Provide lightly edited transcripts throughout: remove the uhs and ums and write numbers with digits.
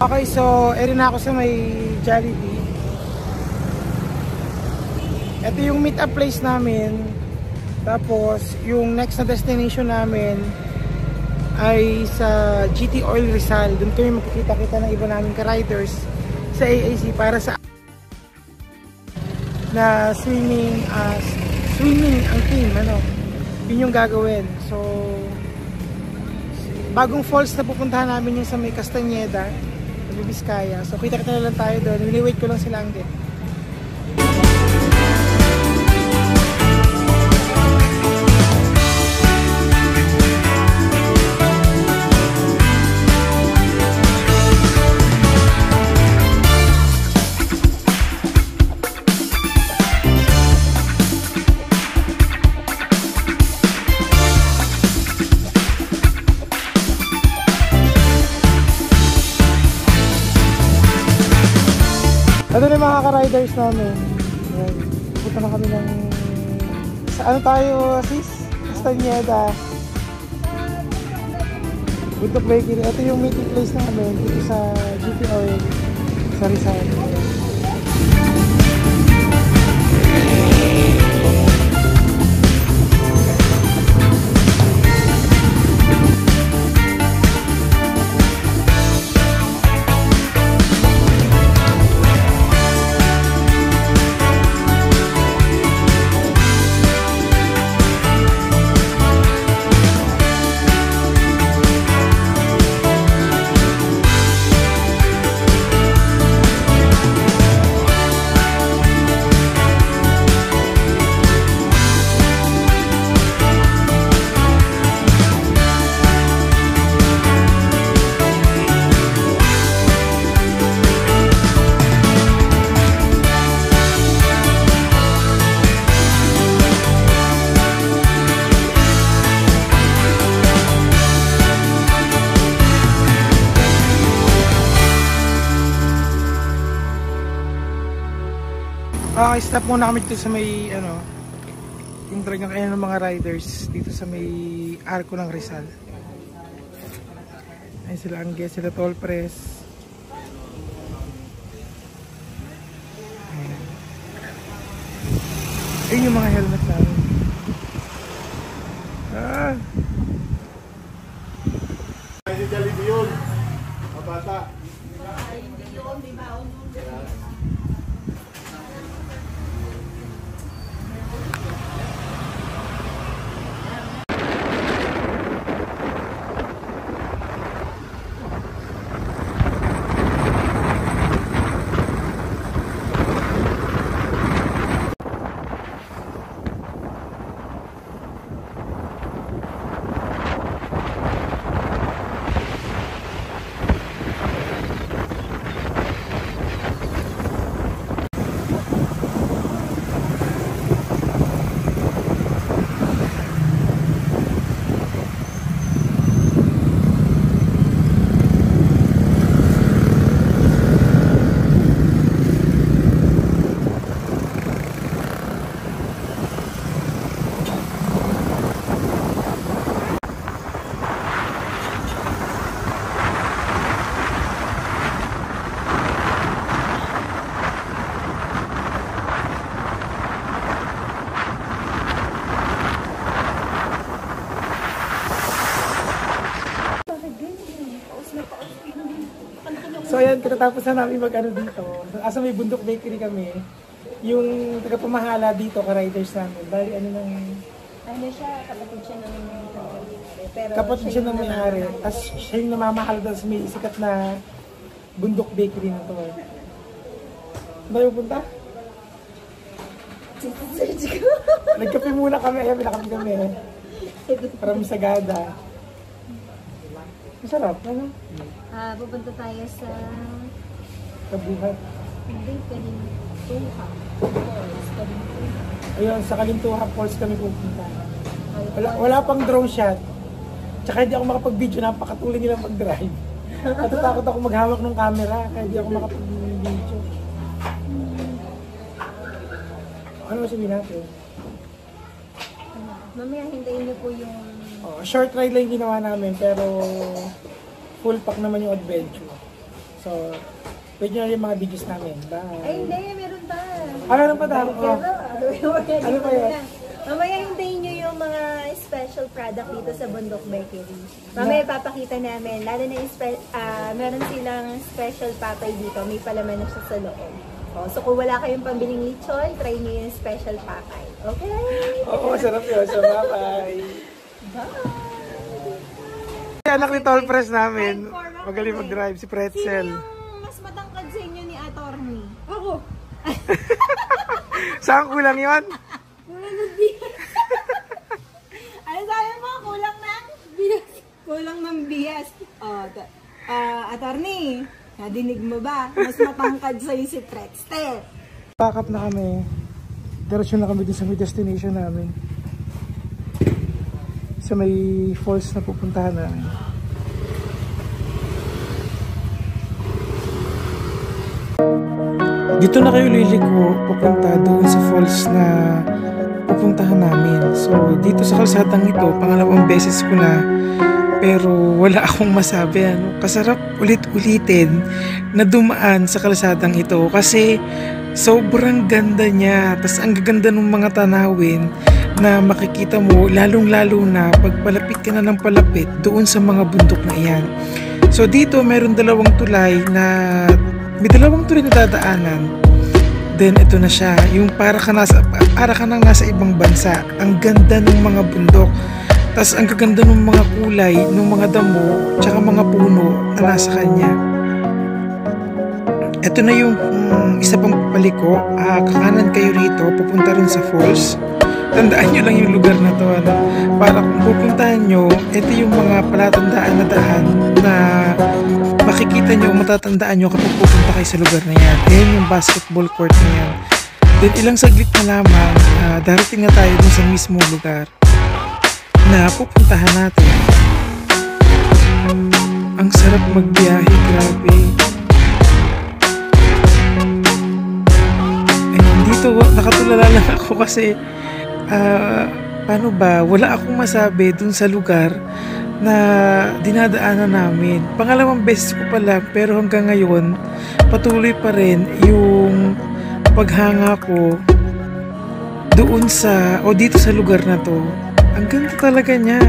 Okay, so erin na ako sa may Jollibee. Ito yung meet up place namin. Tapos yung next na destination namin ay sa GT Oil Rizal. Doon kami makikita-kita ng iba namin ka-riders sa AAC para sa na swimming ang team, ano. Yun yung gagawin. So bagong falls na pupuntahan namin yung sa may Castañeda, sa Biskaya. So kita-kita na lang tayo doon. Wini-wait ko lang sila ang din. Ito na yung mga ka-riders namin. Ayan. Punta na kami ng... Sa ano tayo, sis? Castañeda. Bundok Bakery. Ito yung meeting place namin dito sa GT Oil sa Rizal. Okay, stop muna kami dito sa may ano, yung talagang kaya ng mga riders dito sa may arko ng Rizal. Ayun sila Angge, sila Toll Press. Ayun yung mga helmet namin. Ay, si Jollibee yun. Mabata. Hindi yun, di ba? So ayan, katatapos na namin mag-ano dito. Asa may Bundok Bakery kami. Yung taga-pamahala dito, ka-riders namin. Dahil ano nang... Ano siya, kapatid siya ng may-ari. Kapatid siya ng may-ari. Tapos siya yung namamahal doon sa may sikat na Bundok Bakery na to. Ba yung punta? Search ko. Nagkape muna kami. Ayan, pinakape kami. Para masagada. Masarap, ano? Pupunta tayo sa... Kabuhat. Hindi, Kalintuha. Ayun, sa Kalintuha Falls kami pupunta. Wala pang drone shot. Tsaka hindi ako makapag-video, napakatuloy nilang mag-drive. Natatakot ako maghawak ng camera, kaya hindi ako makapag-video. Ano sabihin natin? Mamaya hintayin niyo po yung... Short ride lang ginawa namin, pero full pack naman yung adventure. So, pwede nyo yung mga videos namin. Bye! Ay, hindi. Meron pa. Meron pa daw? Oh. Ano pa yun? Mamaya hintayin nyo yung mga special product dito sa Bundok Bakery. Mamaya papakita namin. Lalo na yung meron silang special papay dito. May palaman na siya sa loob. Oh, so kung wala kayong pambiling lechon, try nyo yung special papay. Okay? Oo, sarap yun. So, bye-bye! Bye! Anak ni Tall Press namin. Magaling mag-drive si Pretzel. Sino yung mas matangkad sa inyo ni Attorney? Ako. Saan kulang yun? Kulang ng bias. Ano sabi mo? Kulang ng bias. Kulang ng bias. Attorney, nadinig mo ba? Mas matangkad sa'yo si Pretzel. Pack up na kami. Diretsyon na kami din sa may destination namin. Sa may falls na pupuntahan namin. Dito na kayo liliko pupunta doon sa falls na pupuntahan namin. So dito sa kalsadang ito, pangalawang beses ko na, pero wala akong masabi. Kasarap ulit-ulitin na dumaan sa kalsadang ito kasi sobrang ganda niya. Tas ang gaganda ng mga tanawin na makikita mo, lalong-lalo na pagpalapit ka na ng palapit doon sa mga bundok na iyan. So dito meron dalawang tulay na may dalawang tulay na dadaanan. Then ito na siya, yung para ka nang nasa ibang bansa. Ang ganda ng mga bundok. Tas ang gaganda ng mga kulay, ng mga damo, tsaka mga puno na nasa kanya. Ito na yung isa pang paliko. Kakanan kayo rito, pupunta rin sa falls. Tandaan nyo lang yung lugar na to. Para kung pupuntahan nyo, ito yung mga palatandaan na daan na makikita nyo, matatandaan nyo kapag pupunta kayo sa lugar na yan. Ayan yung basketball court na yan. Then ilang saglit na lamang, darating na tayo dun sa mismo lugar na pupuntahan natin. Ang sarap magbiyahe, grabe. Ayan, dito nakatulala lang ako kasi paano ba, wala akong masabi dun sa lugar na dinadaanan namin. Pangalawang beses ko pa lang, pero hanggang ngayon patuloy pa rin yung paghanga ko doon dito sa lugar na to. Ang ganda talaga niya.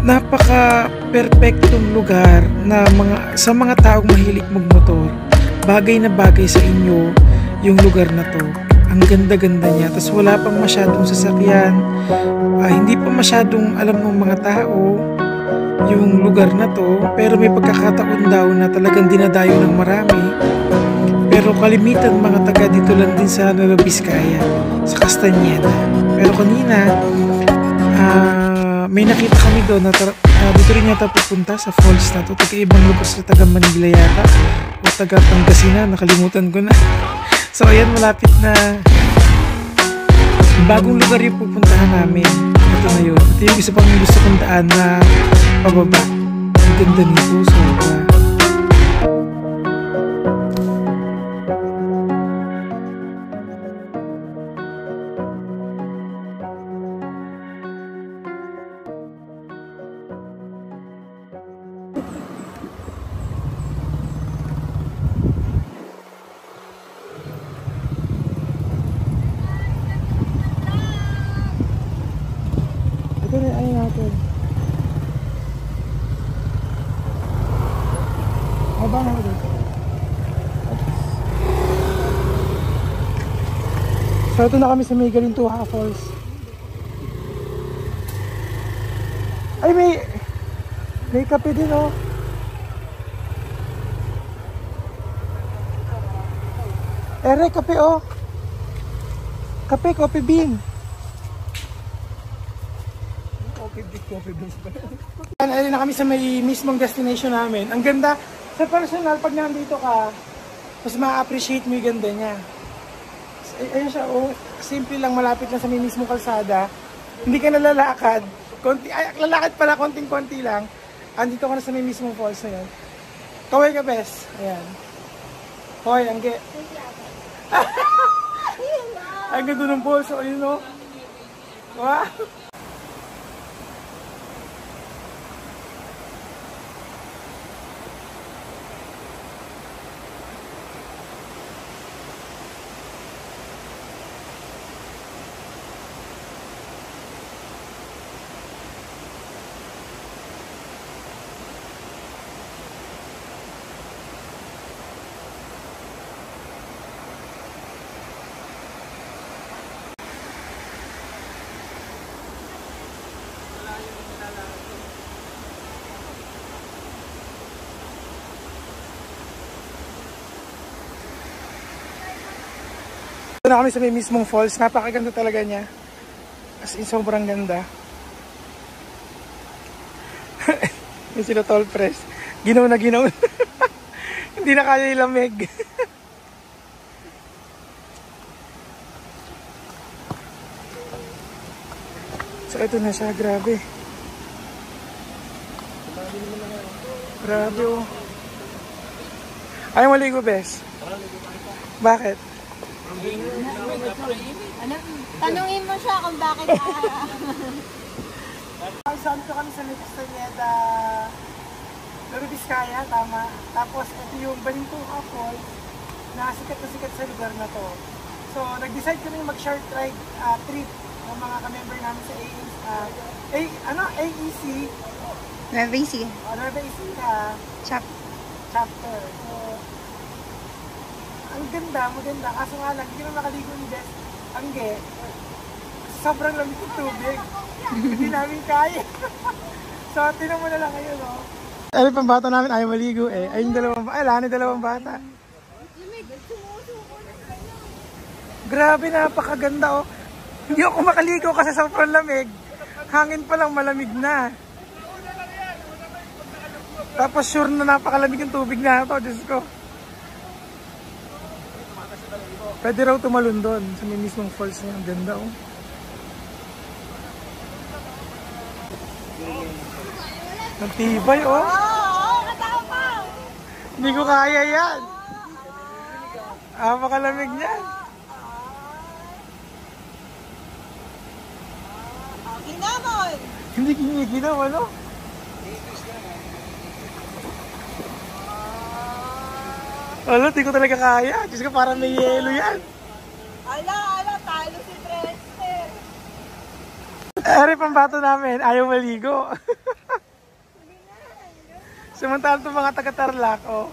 Napaka-perfectong lugar na sa mga taong mahilig magmotor. Bagay na bagay sa inyo yung lugar na to. Ang ganda-ganda niya. Tapos wala pang masyadong sasakyan. Hindi pa masyadong alam ng mga tao yung lugar na to. Pero may pagkakataon daw na talagang dinadayo ng marami. Pero kalimitan mga taga dito lang din sa Nueva Vizcaya, sa Castañeda. Pero kanina, may nakita kami doon na dito rin yata pupunta sa falls na to. Taga-ibang lugar sa taga Manila yata. O taga Pangasinan, nakalimutan ko na. So ayan, malapit na. Bagong lugar yung pupuntahan namin. Ito na yun. Ito yung isa pang gusto kong daan na pababa. Ang ganda nito. Sobra. Ito rin, ano natin. Haba na ako dito. So ito na kami sa Magalintuha Falls. Ay, may kape din, oh. Ere, kape, oh. Kape, coffee bean. Ayun na kami sa may mismong destination namin. Ang ganda. Sa personal, pag nandito ka, mas ma-appreciate mo yung ganda niya. Ayun siya, oh. Simple lang, malapit lang sa may mismong kalsada. Hindi ka nalalakad. Lalakad pala, konting-konti lang. Andito ka na sa may mismong falls na yun. Kaway ka, bes. Ayan. Hoy, angge. Ang ganda ng falls. O, yun, oh. Wow. Na kami sa may mismong falls. Napakaganda talaga niya. As in, sobrang ganda. Yung sila tall press. Ginaw na ginaw. Hindi na kaya ilamig. So ito na siya. Grabe. Grabe oh. Ayaw maligo, bes. Bakit? Tanungin mo siya kung bakit Saan ko kami sa Castaneda, Nueva Vizcaya, tama. Tapos ito yung Balintong Falls na sikat sa lugar na to. So nag-decide kami mag-short ride trip ng mga ka-member namin sa AEC. Nueva Ecija. Nueva Ecija chapter. So ang ganda, maganda. Kaso nga lang, hindi na nakaligo ni Bes Angge. Sobrang lamig ng tubig. Hindi namin kaya. So, tinan mo na lang ngayon, no? Ay, pang bata namin ayaw maligo, eh. Ay, yung dalawang bata. Grabe, napakaganda, oh. Hindi ako makaligo kasi sobrang lamig. Hangin pa lang, malamig na. Tapos, sure na napakalamig yung tubig na ito, Diyos ko. Pwede raw tumalon doon sa may mismong falls niya. Ang ganda, oh. Ang tibay, oh. Katapang! Hindi ko kaya yan. Makalamig niyan. Kinamon! Hindi kiniginaw, ano? Wala, di ko talaga kaya. Diyos ko, parang may yelo yan. Ala, talo si Trester. Eri, pambato namin. Ayaw maligo. Samantala itong mga taga-Tarlac, oh.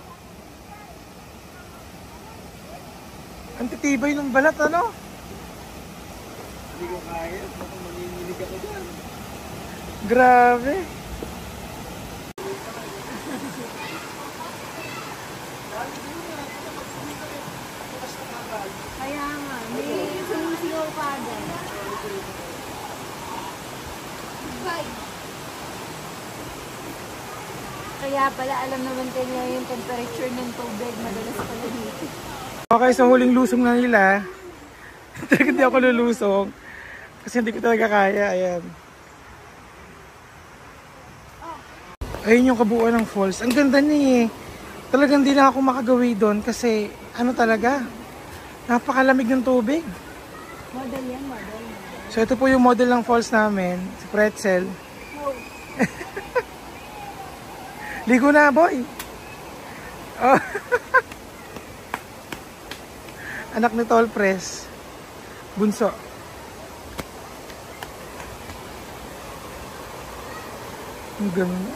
Ang titibay ng balat, ano? Hindi ko kaya. Baka manginginig ako dyan. Grabe. Kaya nga, may sumusigaw pa dyan. Kaya pala alam naman kanya yung temperature ng tubig, madalas pala dito. Okay, so huling lusong na nila. Talaga hindi ako lulusong. Kasi hindi ko talaga kaya, ayan. Ayun yung kabuuan ng falls. Ang ganda niya eh. Talagang hindi na ako makagawi doon kasi ano talaga, napakalamig ng tubig. Model yan, model. So ito po yung model ng falls namin, si Pretzel. Ligo na, boy. Oh. Anak ni Tall Press. Bunso. Ang ganda.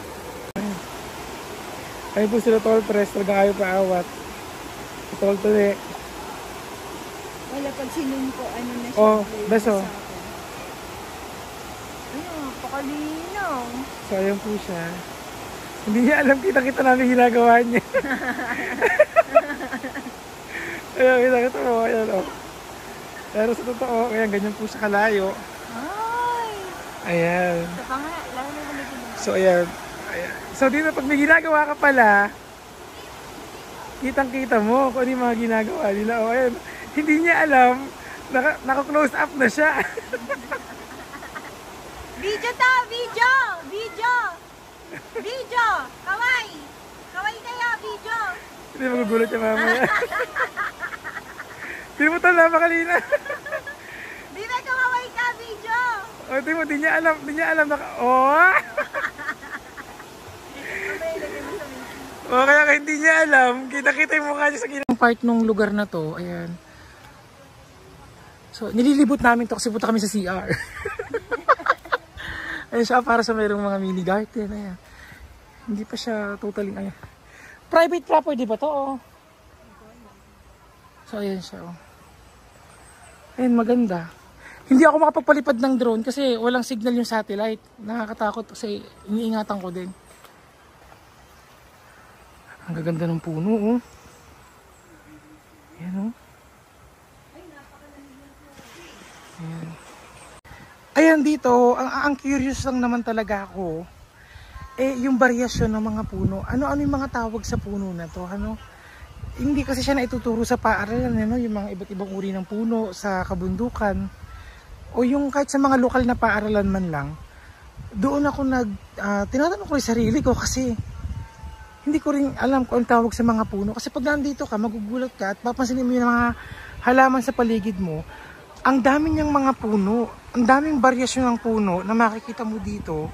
Ayun po sila Tall Press, talagang ayaw paawat. Tall Tole. Wala pag sinumpo, ano na siya. Oh, beso. Ayun, pakalinaw. So ayun po siya. Hindi niya alam, kita-kita namin ginagawa niya. Ayun, kita mo, ayan o. Pero sa totoo, ayan, ganyan po siya kalayo. Ay! Ayan. Ito pa nga, lalo na ulit. So ayan. Ayan. So dito pag may ginagawa ka pala, kitang-kita mo kung ano yung mga ginagawa nila. O ayan, hindi niya alam, naka-close up na siya. Video to! Video! Video! Video! Kaway! Kaway kaya, video! Hindi magugulat siya mamaya. Hindi mo tala makalina. Di ba kaway ka, video? O hindi mo, di niya alam oh! O kaya hindi niya alam, kita-kita yung mukha niya sa gilid. Part nung lugar na to, ayan. So, nililibot namin to kasi punta kami sa CR. Ayan siya, para sa mayroong mga mini garden, ayan. Hindi pa siya totally, ayan. Private property ba to, oh? So, ayan siya, oh. Ayan, maganda. Hindi ako makapagpalipad ng drone kasi walang signal yung satellite. Nakakatakot kasi iniingatan ko din. Ang gaganda ng puno, oh. Ayan, oh. Ayan dito, ang curious lang naman talaga ako, yung variasyon ng mga puno. Ano-ano yung mga tawag sa puno na to, ano? Hindi kasi siya naituturo sa paaralan, ano? Yung mga iba't ibang uri ng puno sa kabundukan. O yung kahit sa mga lokal na paaralan man lang. Doon ako tinatanong ko yung sarili ko kasi hindi ko rin alam kung ang tawag sa mga puno. Kasi pag nandito ka, magugulat ka at papansinin mo yung mga halaman sa paligid mo. Ang dami niyang mga puno, ang daming variasyon ng puno na makikita mo dito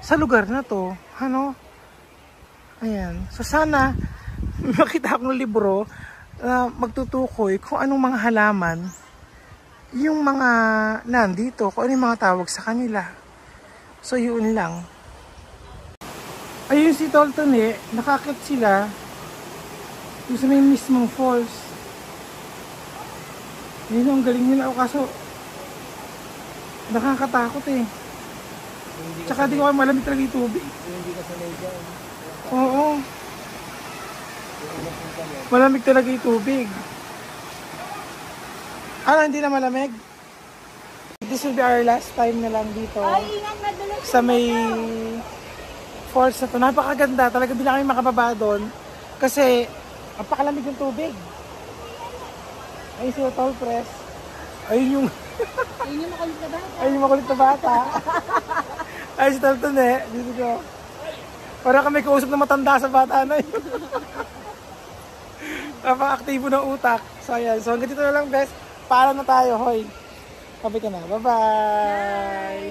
sa lugar na to. Ano? Ayan. So sana makita akong libro na magtutukoy kung anong mga halaman yung mga nandito, kung ano yung mga tawag sa kanila. So yun lang. Ayun si Tolton nakakit sila yung sa may mismong falls. Yun ang galing nila, kaso nakakatakot Tsaka di ko malamig talaga yung tubig. Hindi ka sanay dyan. Oo. Malamig talaga yung tubig. Hindi na malamig. This will be our last time na lang dito. Sa may falls na to. Napakaganda. Talaga di na kami makababa doon. Kasi napakalamig yung tubig. Ayun si Tall Press. Ayun yung makulit na bata. Ayun yung makulit na bata. Ayun si Tolton dito ko. Para kami kausap na matanda sa bata na yun. Napaka-aktibo ng utak. So ayan. So hanggang dito na lang, best. Paalam na tayo, hoy. Kapi ka na. Bye-bye.